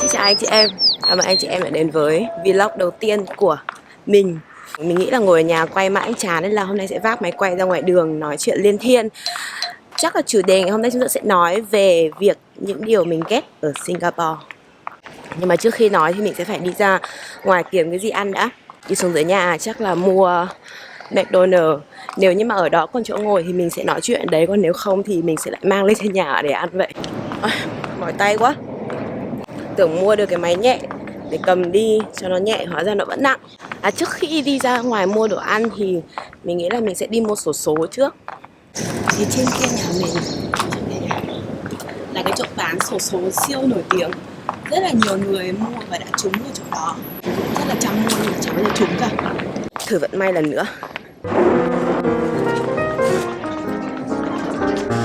Xin chào anh chị em, cảm ơn anh chị em đã đến với vlog đầu tiên của mình. Mình nghĩ là ngồi ở nhà quay mãi chán nên là hôm nay sẽ vác máy quay ra ngoài đường nói chuyện liên thiên. Chắc là chủ đề ngày hôm nay chúng ta sẽ nói về việc những điều mình ghét ở Singapore. Nhưng mà trước khi nói thì mình sẽ phải đi ra ngoài kiếm cái gì ăn đã. Đi xuống dưới nhà chắc là mua McDonald's. Nếu như mà ở đó còn chỗ ngồi thì mình sẽ nói chuyện đấy, còn nếu không thì mình sẽ lại mang lên trên nhà để ăn vậy. Mỏi tay quá. Tưởng mua được cái máy nhẹ để cầm đi cho nó nhẹ, hóa ra nó vẫn nặng. Trước khi đi ra ngoài mua đồ ăn thì mình nghĩ là mình sẽ đi mua xổ số trước. Thì trên kia nhà mình là cái chỗ bán xổ số siêu nổi tiếng, rất là nhiều người mua và đã trúng ở chỗ đó. Cũng rất là chăm mua nhưng mà chẳng bao giờ trúng cả. Thử vận may lần nữa.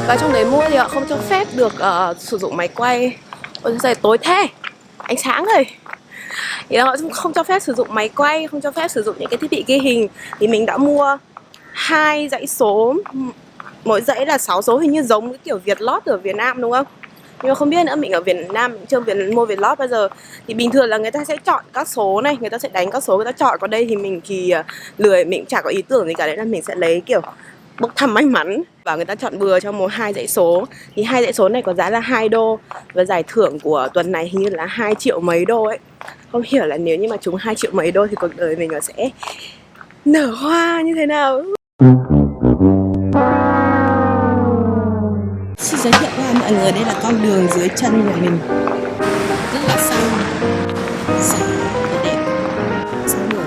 Và trong đấy mua thì họ không cho phép được sử dụng máy quay. Ôi trời, tối thế, ánh sáng rồi. Thì họ không cho phép sử dụng máy quay, không cho phép sử dụng những cái thiết bị ghi hình. Thì mình đã mua 2 dãy số, mỗi dãy là 6 số, hình như giống cái kiểu Vietlott ở Việt Nam đúng không? Nhưng mà không biết nữa, mình ở Việt Nam mình chưa mua Vietlott bao giờ. Thì bình thường là người ta sẽ chọn các số này, người ta sẽ đánh các số, người ta chọn. Còn đây thì mình thì lười, mình chả có ý tưởng gì cả, đấy là mình sẽ lấy kiểu bốc thăm may mắn và người ta chọn bừa cho 2 dãy số. Thì 2 dãy số này có giá là 2 đô và giải thưởng của tuần này hình như là 2 triệu mấy đô ấy. Không hiểu là nếu như mà trúng 2 triệu mấy đô thì cuộc đời mình nó sẽ nở hoa như thế nào. Xin giới thiệu với mọi người, đây là con đường dưới chân của mình, rất là xanh, sạch và đẹp. Sang đường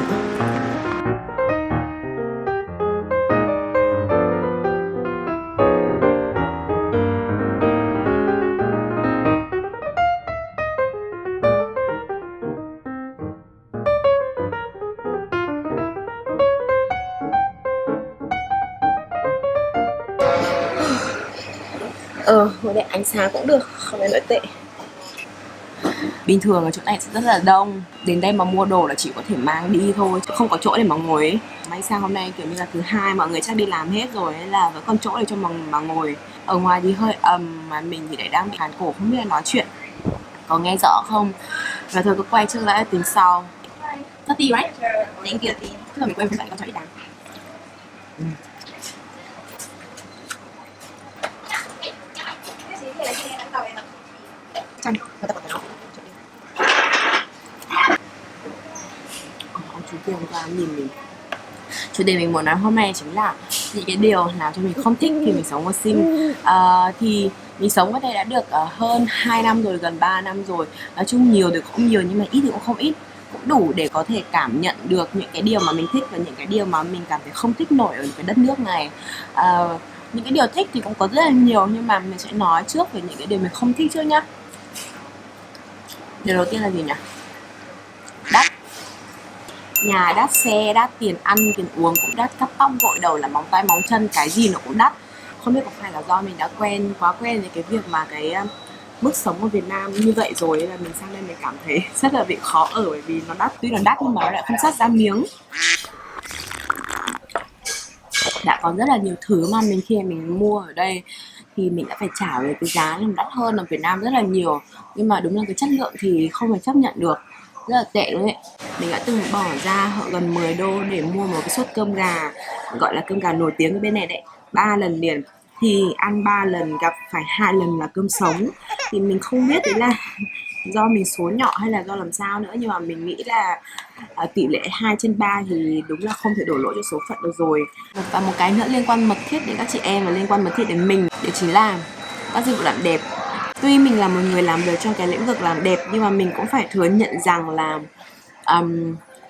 ngồi đây ánh sáng cũng được, không phải nói tệ. Bình thường ở chỗ này sẽ rất là đông. Đến đây mà mua đồ là chỉ có thể mang đi thôi, chứ không có chỗ để mà ngồi ấy. May sao hôm nay kiểu như là thứ hai, mọi người chắc đi làm hết rồi, nên là vẫn còn chỗ để cho mà ngồi. Ở ngoài thì hơi ầm, mà mình thì lại đang bị hàn cổ, không biết là nói chuyện có nghe rõ không. Và thôi cứ quay trước đã, tính sau. Thirty, right? Thank you. Tức là mình quay với bạn con chó đi đám. Chăn, người ta bảo nó. Ông chú kia hôm qua nhìn mình. Chủ đề mình muốn nói hôm nay chính là những cái điều làm cho mình không thích khi mình sống ở Sing. Thì mình sống ở đây đã được hơn 2 năm rồi, gần 3 năm rồi. Nói chung nhiều thì cũng nhiều nhưng mà ít thì cũng không ít. Cũng đủ để có thể cảm nhận được những cái điều mà mình thích và những cái điều mà mình cảm thấy không thích nổi ở cái đất nước này. Những cái điều thích thì cũng có rất là nhiều, nhưng mà mình sẽ nói trước về những cái điều mình không thích trước nhá. Điều đầu tiên là gì nhỉ? Đắt. Nhà đắt, xe đắt, tiền ăn, tiền uống cũng đắt, cắt tóc, gội đầu, làm móng tay, móng chân, cái gì nó cũng đắt. Không biết có phải là do mình đã quá quen với cái việc mà cái mức sống ở Việt Nam như vậy rồi, nên là mình sang đây mình cảm thấy rất là bị khó ở, bởi vì nó đắt, tuy nó đắt nhưng mà nó lại không sát ra miếng. Đã có rất là nhiều thứ mà khi mình mua ở đây thì mình đã phải trả về cái giá nó đắt hơn ở Việt Nam rất là nhiều, nhưng mà đúng là cái chất lượng thì không thể chấp nhận được, rất là tệ luôn ấy. Mình đã từng bỏ ra gần 10 đô để mua một cái suất cơm gà, gọi là cơm gà nổi tiếng ở bên này đấy, 3 lần liền. Thì ăn 3 lần gặp phải 2 lần là cơm sống. Thì mình không biết đấy là do mình số nhỏ hay là do làm sao nữa, nhưng mà mình nghĩ là tỷ lệ 2/3 thì đúng là không thể đổ lỗi cho số phận được rồi. Và một cái nữa liên quan mật thiết đến các chị em và liên quan mật thiết đến mình, đó chính là các dịch vụ làm đẹp. Tuy mình là một người làm việc trong cái lĩnh vực làm đẹp, nhưng mà mình cũng phải thừa nhận rằng là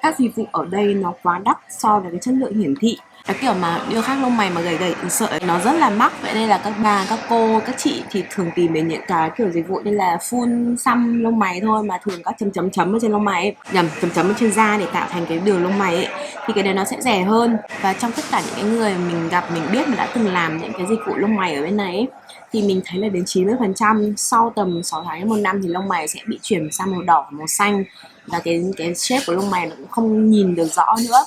các dịch vụ ở đây nó quá đắt so với cái chất lượng hiển thị. Cái kiểu mà điêu khắc lông mày mà gầy gầy thì sợ nó rất là mắc. Vậy nên là các bà, các cô, các chị thì thường tìm đến những cái kiểu dịch vụ như là phun xăm lông mày thôi, mà thường các chấm ở trên lông mày ấy, chấm ở trên da để tạo thành cái đường lông mày ấy, thì cái đấy nó sẽ rẻ hơn. Và trong tất cả những cái người mình gặp, mình biết mà đã từng làm những cái dịch vụ lông mày ở bên này ấy, thì mình thấy là đến 90% sau tầm 6 tháng đến 1 năm thì lông mày sẽ bị chuyển sang màu đỏ, màu xanh, và cái shape của lông mày nó cũng không nhìn được rõ nữa.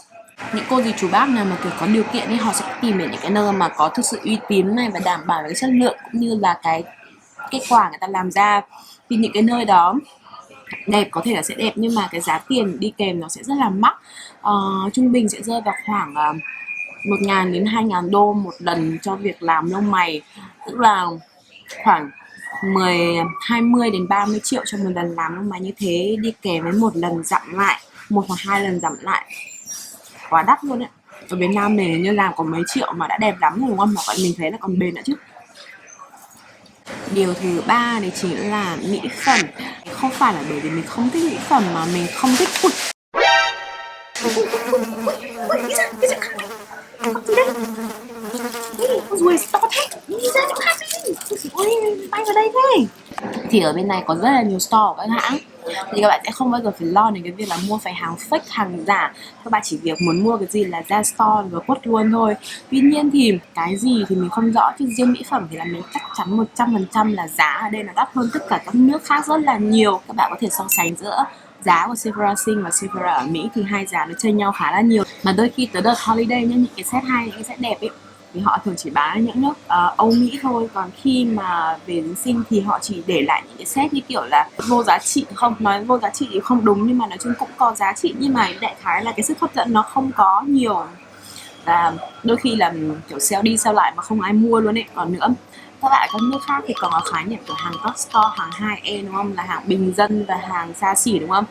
Những cô dì chú bác nào mà kiểu có điều kiện ấy, họ sẽ tìm đến những cái nơi mà có thực sự uy tín này và đảm bảo cái chất lượng cũng như là cái kết quả người ta làm ra. Thì những cái nơi đó đẹp có thể là sẽ đẹp nhưng mà cái giá tiền đi kèm nó sẽ rất là mắc. Trung bình sẽ rơi vào khoảng 1.000 đến 2.000 đô một lần cho việc làm lông mày, tức là khoảng 20 đến 30 triệu cho một lần làm lông mày như thế, đi kèm với một lần giảm lại, một hoặc hai lần giảm lại, quá đắt luôn đấy. Ở Việt Nam này như làm có mấy triệu mà đã đẹp lắm rồi đúng không, mà bọn mình thấy là còn bền nữa chứ. Điều thứ ba đấy chính là mỹ phẩm. Không phải là bởi vì mình không thích mỹ phẩm mà mình không thích con ruồi to thế, đi ra chỗ khác đi. Ôi, bay vào đây thế. Thì ở bên này có rất là nhiều store của các hãng, thì các bạn sẽ không bao giờ phải lo đến cái việc là mua phải hàng fake, hàng giả. Các bạn chỉ việc muốn mua cái gì là ra store và quất luôn thôi. Tuy nhiên thì cái gì thì mình không rõ, chứ riêng mỹ phẩm thì là mình chắc chắn 100% là giá ở đây là đắt hơn tất cả các nước khác rất là nhiều. Các bạn có thể so sánh giữa giá của Sephora Sinh và Sephora ở Mỹ thì hai giá nó chênh nhau khá là nhiều. Mà đôi khi tới đợt holiday nhá, những cái set hay, những cái set đẹp ấy thì họ thường chỉ bán ở những nước Âu Mỹ thôi, còn khi mà về Giáng sinh thì họ chỉ để lại những cái set như kiểu là vô giá trị. Không nói vô giá trị thì không đúng, nhưng mà nói chung cũng có giá trị, nhưng mà đại khái là cái sức hấp dẫn nó không có nhiều, và đôi khi là kiểu sale đi sale lại mà không ai mua luôn ấy. Còn nữa, các bạn ở các nước khác thì còn có khái niệm kiểu hàng top store, hàng high-end đúng không, là hàng bình dân và hàng xa xỉ đúng không,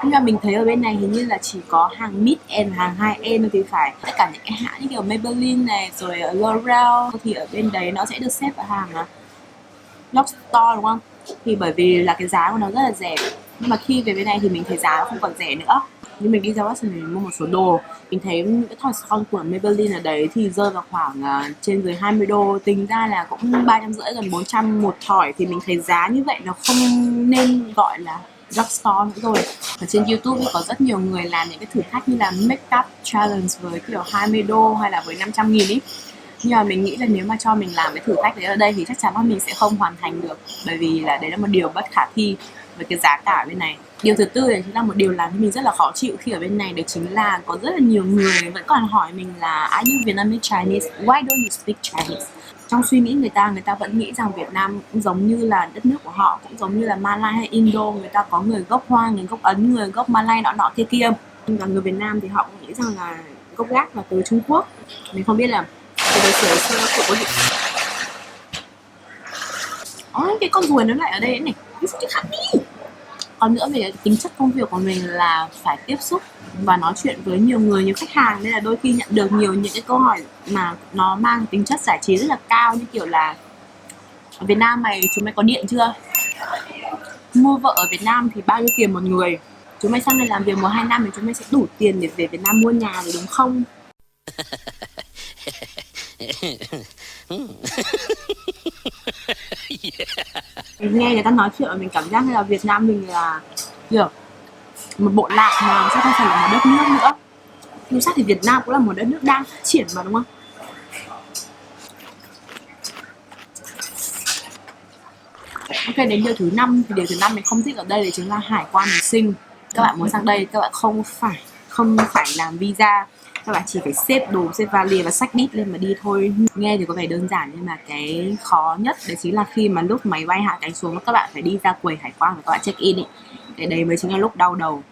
nhưng mà mình thấy ở bên này hình như là chỉ có hàng mid-end, hàng high-end thì phải. Tất cả những cái hãng như kiểu Maybelline này rồi L'Oreal thì ở bên đấy nó sẽ được xếp vào hàng drugstore đúng không, thì bởi vì là cái giá của nó rất là rẻ. Nhưng mà khi về bên này thì mình thấy giá nó không còn rẻ nữa. Như mình đi ra Watson mình mua một số đồ, mình thấy những cái thỏi son của Maybelline ở đấy thì rơi vào khoảng trên dưới 20 đô, tính ra là cũng 350 gần 400 một thỏi, thì mình thấy giá như vậy nó không nên gọi là drugstore nữa rồi. Ở trên YouTube có rất nhiều người làm những cái thử thách như là makeup challenge với kiểu 20 đô hay là với 500.000 ý. Nhưng mà mình nghĩ là nếu mà cho mình làm cái thử thách đấy ở đây thì chắc chắn là mình sẽ không hoàn thành được, bởi vì là đấy là một điều bất khả thi với cái giá cả ở bên này. Điều thứ tư đấy chính là một điều làm cho mình rất là khó chịu khi ở bên này, đấy chính là có rất là nhiều người vẫn còn hỏi mình là are you Vietnamese Chinese? Why don't you speak Chinese? Trong suy nghĩ người ta vẫn nghĩ rằng Việt Nam cũng giống như là đất nước của họ, cũng giống như là Malai hay Indo, người ta có người gốc Hoa, người gốc Ấn, người gốc Malai nọ kia kia. Và người Việt Nam thì họ cũng nghĩ rằng là gốc gác là từ Trung Quốc. Mình không biết là cái đối xử sơ của có gì. Ôi, cái con ruồi nó lại ở đây này, đi chứ khác đi. Còn nữa về tính chất công việc của mình là phải tiếp xúc và nói chuyện với nhiều người, nhiều khách hàng, nên là đôi khi nhận được nhiều những cái câu hỏi mà nó mang tính chất giải trí rất là cao, như kiểu là ở Việt Nam chúng mày có điện chưa? Mua vợ ở Việt Nam thì bao nhiêu tiền một người? Chúng mày sang đây làm việc 1-2 năm thì chúng mày sẽ đủ tiền để về Việt Nam mua nhà rồi đúng không? Nghe người ta nói chuyện mà mình cảm giác như là Việt Nam mình là kiểu một bộ lạc mà sao không phải là một đất nước nữa. Nhưng chắc thì Việt Nam cũng là một đất nước đang phát triển mà đúng không? Ok, đến điều thứ 5 thì điều thứ 5 mình không thích ở đây đấy chính là hải quan học sinh. Các bạn muốn sang đây các bạn không phải làm visa, các bạn chỉ phải xếp đồ, xếp vali và xách đít lên mà đi thôi. Nghe thì có vẻ đơn giản nhưng mà cái khó nhất đấy chính là khi mà lúc máy bay hạ cánh xuống các bạn phải đi ra quầy hải quan và các bạn check in ấy. Cái đấy mới chính là lúc đau đầu.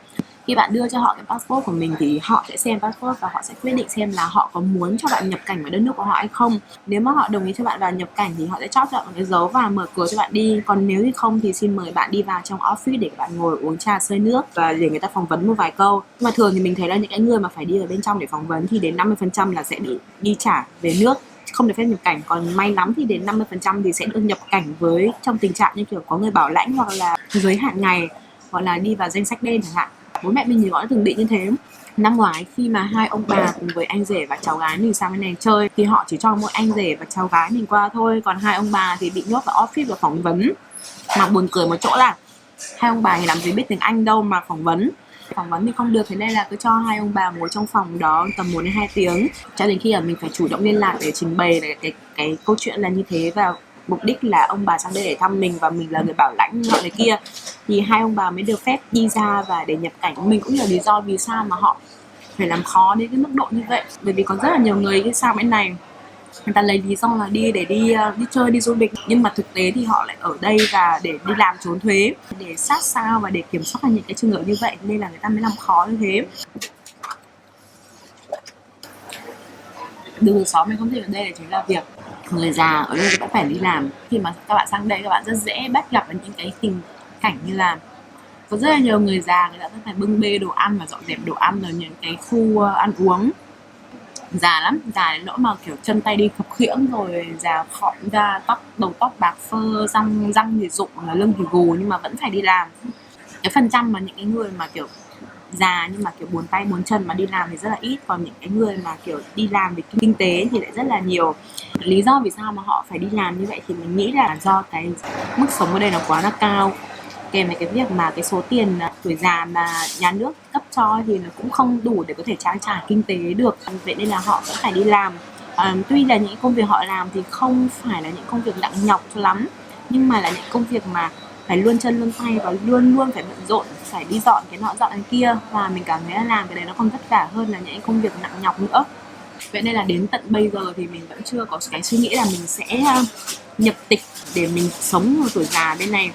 Khi bạn đưa cho họ cái passport của mình thì họ sẽ xem passport và họ sẽ quyết định xem là họ có muốn cho bạn nhập cảnh vào đất nước của họ hay không. Nếu mà họ đồng ý cho bạn vào nhập cảnh thì họ sẽ chót chọn cái dấu và mở cửa cho bạn đi. Còn nếu như không thì xin mời bạn đi vào trong office để bạn ngồi uống trà xơi nước và để người ta phỏng vấn một vài câu. Nhưng mà thường thì mình thấy là những cái người mà phải đi ở bên trong để phỏng vấn thì đến 50% là sẽ bị đi trả về nước, không được phép nhập cảnh. Còn may lắm thì đến 50% thì sẽ được nhập cảnh với trong tình trạng như kiểu có người bảo lãnh hoặc là giới hạn ngày, gọi là đi vào danh sách đen chẳng hạn. Bố mẹ mình thì gọi từng bị như thế. Năm ngoái khi mà hai ông bà cùng với anh rể và cháu gái mình sang bên này chơi thì họ chỉ cho mỗi anh rể và cháu gái mình qua thôi, còn hai ông bà thì bị nhốt vào office và phỏng vấn. Mà buồn cười một chỗ là hai ông bà thì làm gì biết tiếng Anh đâu mà phỏng vấn thì không được, thế nên là cứ cho hai ông bà ngồi trong phòng đó tầm 1-2 tiếng cho đến khi là mình phải chủ động liên lạc để trình bày là cái câu chuyện là như thế, và mục đích là ông bà sang đây để thăm mình và mình là người bảo lãnh họ này kia, thì hai ông bà mới được phép đi ra và để nhập cảnh. Mình cũng hiểu lý do vì sao mà họ phải làm khó đến cái mức độ như vậy, bởi vì có rất là nhiều người khi sang bên này người ta lấy lý do là đi để đi chơi, đi du lịch, nhưng mà thực tế thì họ lại ở đây và để đi làm trốn thuế, để sát sao và để kiểm soát những cái trường hợp như vậy, nên là người ta mới làm khó như thế. Điều thứ 6 mình không thích ở đây là chính là việc người già ở đây vẫn phải đi làm. Khi mà các bạn sang đây, các bạn rất dễ bắt gặp những cái tình cảnh như là có rất là nhiều người già, người ta sẽ phải bưng bê đồ ăn và dọn dẹp đồ ăn ở những cái khu ăn uống. Già lắm, già đến nỗi mà kiểu chân tay đi khập khiễng, rồi già khọm ra, đầu tóc bạc phơ, răng thì rụng, lưng thì gù, nhưng mà vẫn phải đi làm. Cái phần trăm mà những cái người mà kiểu già nhưng mà kiểu buồn tay buồn chân mà đi làm thì rất là ít, còn những cái người mà kiểu đi làm về kinh tế thì lại rất là nhiều. Lý do vì sao mà họ phải đi làm như vậy thì mình nghĩ là do cái mức sống ở đây nó quá là cao, kèm với cái việc mà cái số tiền tuổi già mà nhà nước cấp cho thì nó cũng không đủ để có thể trang trải kinh tế được, vậy nên là họ vẫn phải đi làm. Tuy là những công việc họ làm thì không phải là những công việc nặng nhọc cho lắm, nhưng mà là những công việc mà phải luôn chân luôn tay và luôn luôn phải bận rộn, phải đi dọn cái nọ dọn cái kia, và mình cảm thấy là làm cái đấy nó còn vất vả hơn là những công việc nặng nhọc nữa. Vậy nên là đến tận bây giờ thì mình vẫn chưa có cái suy nghĩ là mình sẽ nhập tịch để mình sống ở tuổi già bên này.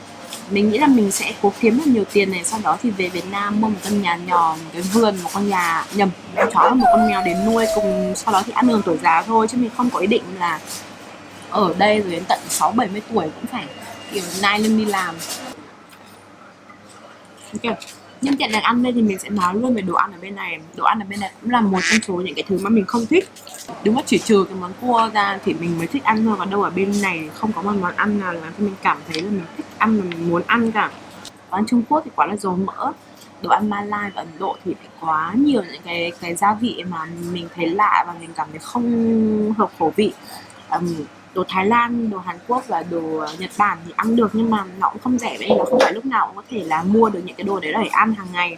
Mình nghĩ là mình sẽ cố kiếm được nhiều tiền này, sau đó thì về Việt Nam mua một căn nhà nhỏ, một cái vườn, một con chó và một con mèo để nuôi cùng, sau đó thì ăn hưởng tuổi già thôi, chứ mình không có ý định là ở đây rồi đến tận 60-70 tuổi cũng phải kiểu nai lưng đi làm. Ok. Nhân tiện là ăn đây thì mình sẽ nói luôn về đồ ăn ở bên này. Đồ ăn ở bên này cũng là một trong số những cái thứ mà mình không thích. Đúng là chỉ trừ cái món cua ra thì mình mới thích ăn thôi, còn đâu ở bên này không có một món ăn nào làm cho mình cảm thấy là mình thích ăn và mình muốn ăn cả. Đồ ăn Trung Quốc thì quá là dầu mỡ. Đồ ăn Malai và Ấn Độ thì phải quá nhiều những cái gia vị mà mình thấy lạ và mình cảm thấy không hợp khẩu vị. Đồ Thái Lan, đồ Hàn Quốc và đồ Nhật Bản thì ăn được, nhưng mà nó cũng không rẻ, vậy nên là không phải lúc nào cũng có thể là mua được những cái đồ đấy để ăn hàng ngày.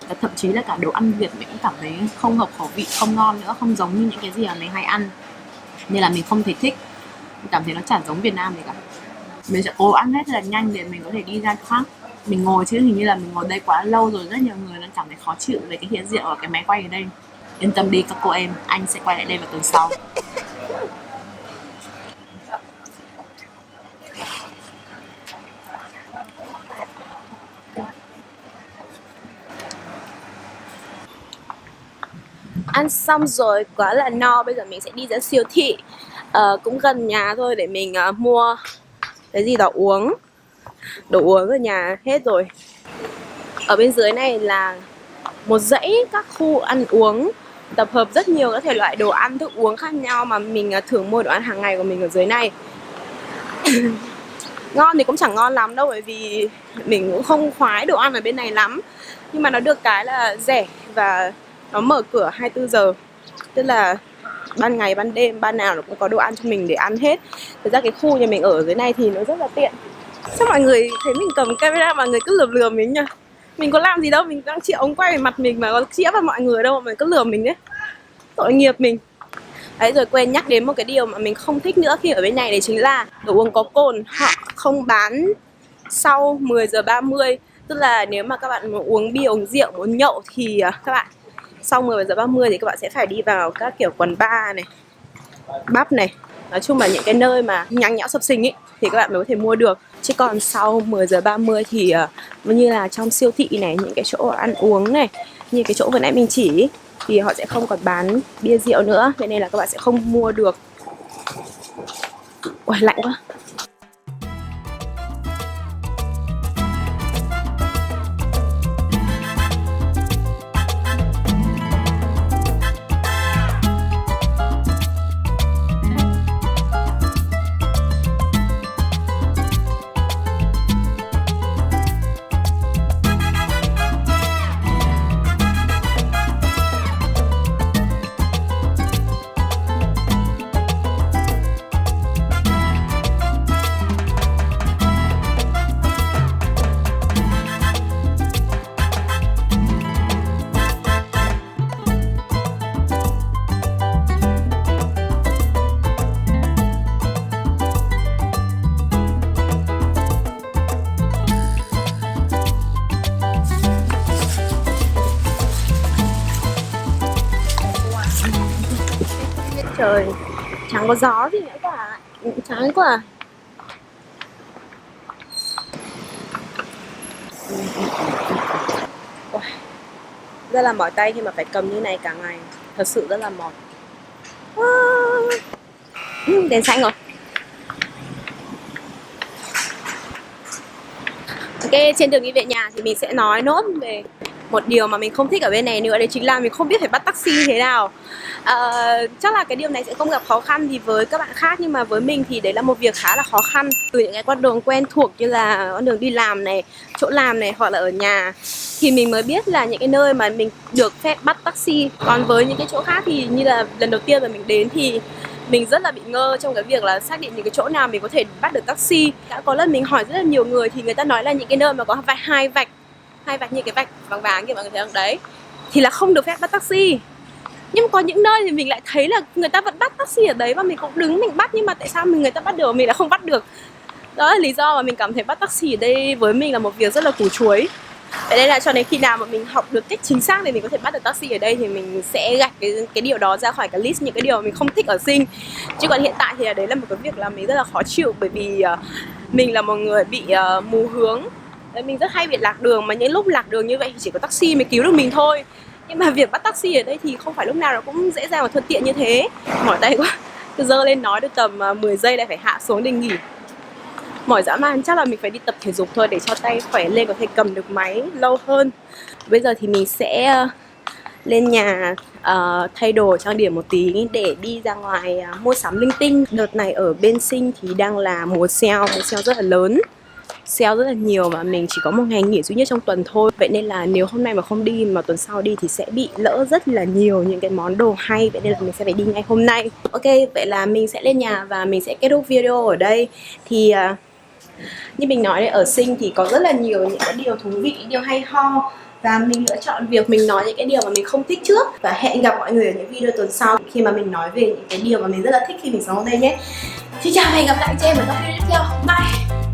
Và thậm chí là cả đồ ăn Việt mình cũng cảm thấy không hợp khẩu vị, không ngon nữa, không giống như những cái gì mà mình hay ăn, nên là mình không thể thích. Mình cảm thấy nó chả giống Việt Nam gì cả. Mình sẽ cố ăn hết là nhanh để mình có thể đi ra chỗ khác. Mình ngồi chứ hình như là mình ngồi đây quá lâu rồi, rất nhiều người đang cảm thấy khó chịu về cái hiện diện ở cái máy quay ở đây. Yên tâm đi các cô em, anh sẽ quay lại đây vào tuần sau. Ăn xong rồi quá là no, bây giờ mình sẽ đi ra siêu thị cũng gần nhà thôi để mình mua cái gì đó uống. Đồ uống ở nhà hết rồi. Ở bên dưới này là một dãy các khu ăn uống, tập hợp rất nhiều các thể loại đồ ăn, thức uống khác nhau mà mình thường mua đồ ăn hàng ngày của mình ở dưới này. Ngon thì cũng chẳng ngon lắm đâu, bởi vì mình cũng không khoái đồ ăn ở bên này lắm. Nhưng mà nó được cái là rẻ và nó mở cửa 24 giờ. Tức là ban ngày, ban đêm, ban nào nó cũng có đồ ăn cho mình để ăn hết. Thực ra cái khu nhà mình ở dưới này thì nó rất là tiện. Sao mọi người thấy mình cầm camera mọi người cứ lườm lườm mình nhỉ? Mình có làm gì đâu, mình đang chĩa ống quay về mặt mình mà có chĩa vào mọi người đâu mà cứ lườm mình đấy. Tội nghiệp mình. Đấy, rồi quên nhắc đến một cái điều mà mình không thích nữa khi ở bên này, đấy chính là đồ uống có cồn họ không bán sau 10 giờ 30. Tức là nếu mà các bạn muốn uống bia, uống rượu, muốn nhậu thì các bạn sau 10 giờ 30 thì các bạn sẽ phải đi vào các kiểu quán bar này, pub này, nói chung là những cái nơi mà nhăng nhẽo sập sình ấy thì các bạn mới có thể mua được. Chứ còn sau 10 giờ 30 thì như là trong siêu thị này, những cái chỗ ăn uống này, như cái chỗ vừa nãy mình chỉ thì họ sẽ không còn bán bia rượu nữa, vậy nên là các bạn sẽ không mua được. Ôi lạnh quá. Trời, chẳng có gió gì nữa cả. Chán quá à. Ôi, rất là mỏi tay khi mà phải cầm như này cả ngày. Thật sự rất là mỏi. Đèn xanh rồi. Ok, trên đường đi về nhà thì mình sẽ nói nốt về một điều mà mình không thích ở bên này nữa. Đấy chính là mình không biết phải bắt taxi thế nào. Chắc là cái điều này sẽ không gặp khó khăn thì với các bạn khác, nhưng mà với mình thì đấy là một việc khá là khó khăn. Từ những cái con đường quen thuộc như là con đường đi làm này, chỗ làm này, hoặc là ở nhà, thì mình mới biết là những cái nơi mà mình được phép bắt taxi. Còn với những cái chỗ khác thì như là lần đầu tiên mà mình đến thì mình rất là bị ngơ trong cái việc là xác định những cái chỗ nào mình có thể bắt được taxi. Đã có lần mình hỏi rất là nhiều người thì người ta nói là những cái nơi mà có hai vạch như cái vạch vàng vàng kia mọi người thấy không đấy, thì là không được phép bắt taxi. Nhưng mà có những nơi thì mình lại thấy là người ta vẫn bắt taxi ở đấy và mình cũng đứng mình bắt, nhưng mà tại sao người ta bắt được mình lại không bắt được? Đó là lý do mà mình cảm thấy bắt taxi ở đây với mình là một việc rất là củ chuối. Vậy nên là cho đến khi nào mà mình học được cách chính xác để mình có thể bắt được taxi ở đây thì mình sẽ gạch cái điều đó ra khỏi cái list những cái điều mà mình không thích ở Sing. Chứ còn hiện tại thì đấy là một cái việc là mình rất là khó chịu, bởi vì mình là một người bị mù hướng. Đấy, mình rất hay bị lạc đường, mà những lúc lạc đường như vậy thì chỉ có taxi mới cứu được mình thôi. Nhưng mà việc bắt taxi ở đây thì không phải lúc nào nó cũng dễ dàng và thuận tiện như thế. Mỏi tay quá, cứ dơ lên nói được tầm 10 giây lại phải hạ xuống để nghỉ. Mỏi dã man, chắc là mình phải đi tập thể dục thôi để cho tay khỏe lên, có thể cầm được máy lâu hơn. Bây giờ thì mình sẽ lên nhà thay đồ trang điểm một tí để đi ra ngoài mua sắm linh tinh. Đợt này ở bên Sing thì đang là mùa sale rất là lớn, sale rất là nhiều, và mình chỉ có một ngày nghỉ duy nhất trong tuần thôi. Vậy nên là nếu hôm nay mà không đi mà tuần sau đi thì sẽ bị lỡ rất là nhiều những cái món đồ hay. Vậy nên là mình sẽ phải đi ngay hôm nay. Ok, vậy là mình sẽ lên nhà và mình sẽ kết thúc video ở đây. Thì như mình nói đấy, ở Sing thì có rất là nhiều những cái điều thú vị, điều hay ho, và mình lựa chọn việc mình nói những cái điều mà mình không thích trước. Và hẹn gặp mọi người ở những video tuần sau khi mà mình nói về những cái điều mà mình rất là thích khi mình sống ở đây nhé. Xin chào và hẹn gặp lại chị em ở các video tiếp theo. Bye.